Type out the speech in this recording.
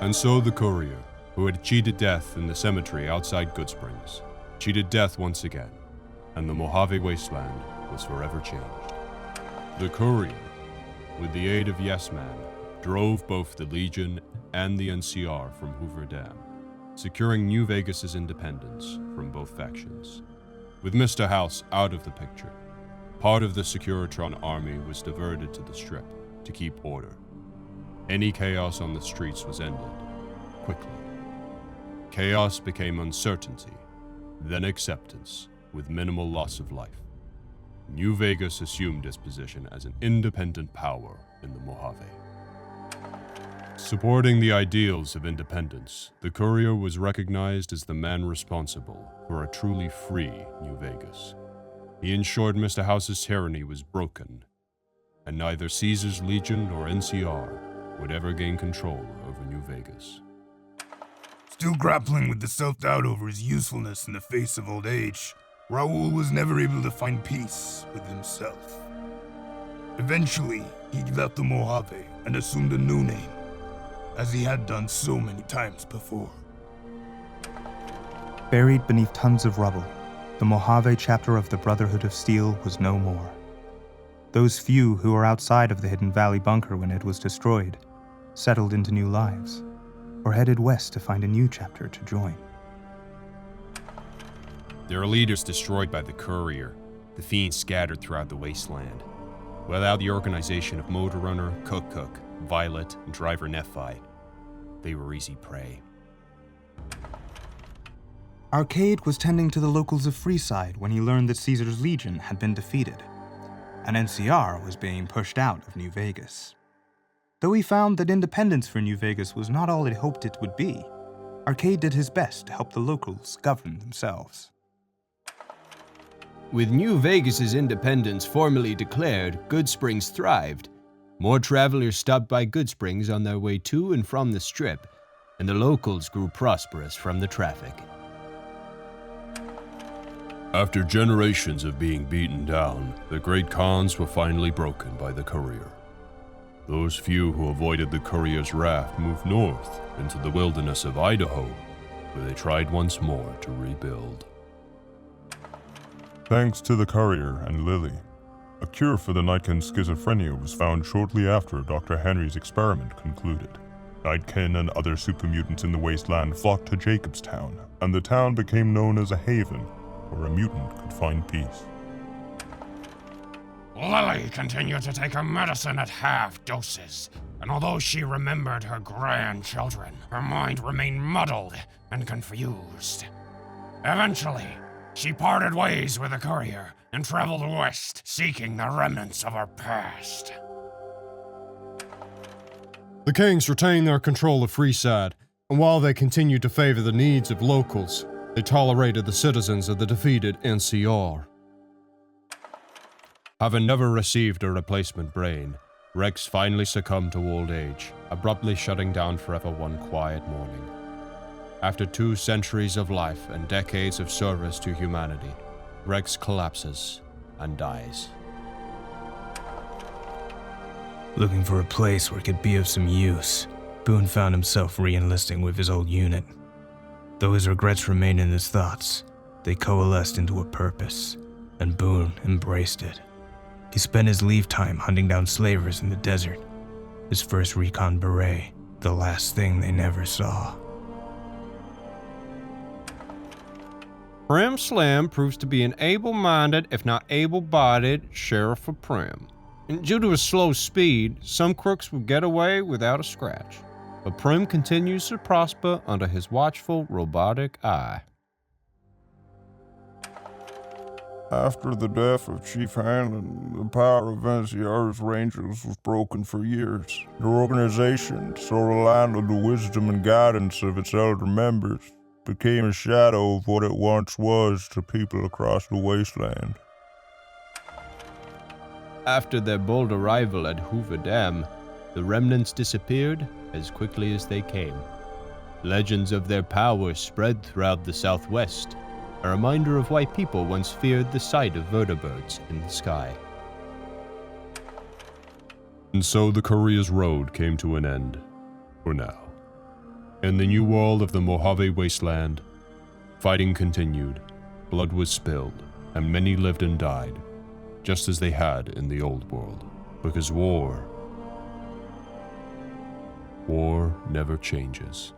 And so the courier, who had cheated death in the cemetery outside Goodsprings, cheated death once again, and the Mojave wasteland was forever changed. The courier, with the aid of Yes Man, drove both the Legion and the NCR from Hoover Dam, securing New Vegas's independence from both factions. With Mr. House out of the picture, part of the Securitron army was diverted to the Strip to keep order. Any chaos on the streets was ended quickly. Chaos became uncertainty, then acceptance, with minimal loss of life. New Vegas assumed its position as an independent power in the Mojave. Supporting the ideals of independence, the courier was recognized as the man responsible for a truly free New Vegas. He ensured Mr. House's tyranny was broken, and neither Caesar's Legion nor NCR would ever gain control over New Vegas. Still grappling with the self-doubt over his usefulness in the face of old age, Raoul was never able to find peace with himself. Eventually, he left the Mojave and assumed a new name, as he had done so many times before. Buried beneath tons of rubble, the Mojave chapter of the Brotherhood of Steel was no more. Those few who were outside of the Hidden Valley bunker when it was destroyed settled into new lives, or headed west to find a new chapter to join. Their leaders destroyed by the courier, the fiends scattered throughout the wasteland. Without the organization of Motor Runner, Cook, Violet, and Driver Nephi, they were easy prey. Arcade was tending to the locals of Freeside when he learned that Caesar's Legion had been defeated, and NCR was being pushed out of New Vegas. Though he found that independence for New Vegas was not all he hoped it would be, Arcade did his best to help the locals govern themselves. With New Vegas's independence formally declared, Goodsprings thrived. More travelers stopped by Goodsprings on their way to and from the Strip, and the locals grew prosperous from the traffic. After generations of being beaten down, the great cons were finally broken by the courier. Those few who avoided the courier's wrath moved north into the wilderness of Idaho, where they tried once more to rebuild. Thanks to the courier and Lily, a cure for the Nightkin schizophrenia was found shortly after Dr. Henry's experiment concluded. Nightkin and other supermutants in the wasteland flocked to Jacobstown, and the town became known as a haven where a mutant could find peace. Lily continued to take her medicine at half doses, and although she remembered her grandchildren, her mind remained muddled and confused. Eventually, she parted ways with the courier and traveled west, seeking the remnants of her past. The Kings retained their control of Freeside, and while they continued to favor the needs of locals, they tolerated the citizens of the defeated NCR. Having never received a replacement brain, Rex finally succumbed to old age, abruptly shutting down forever one quiet morning. After 2 centuries of life and decades of service to humanity, Rex collapses and dies. Looking for a place where it could be of some use, Boone found himself re-enlisting with his old unit. Though his regrets remained in his thoughts, they coalesced into a purpose, and Boone embraced it. He spent his leave time hunting down slavers in the desert, his first recon beret, the last thing they never saw. Prim Slim proves to be an able-minded, if not able-bodied, sheriff of Prim. And due to his slow speed, some crooks will get away without a scratch. But Prim continues to prosper under his watchful, robotic eye. After the death of Chief Hanlon, the power of NCR's Rangers was broken for years. Their organization, so reliant on the wisdom and guidance of its elder members, became a shadow of what it once was to people across the wasteland. After their bold arrival at Hoover Dam, the remnants disappeared as quickly as they came. Legends of their power spread throughout the Southwest, a reminder of why people once feared the sight of vertibirds in the sky. And so the courier's road came to an end, for now. In the new world of the Mojave Wasteland, fighting continued, blood was spilled, and many lived and died, just as they had in the old world, because war never changes.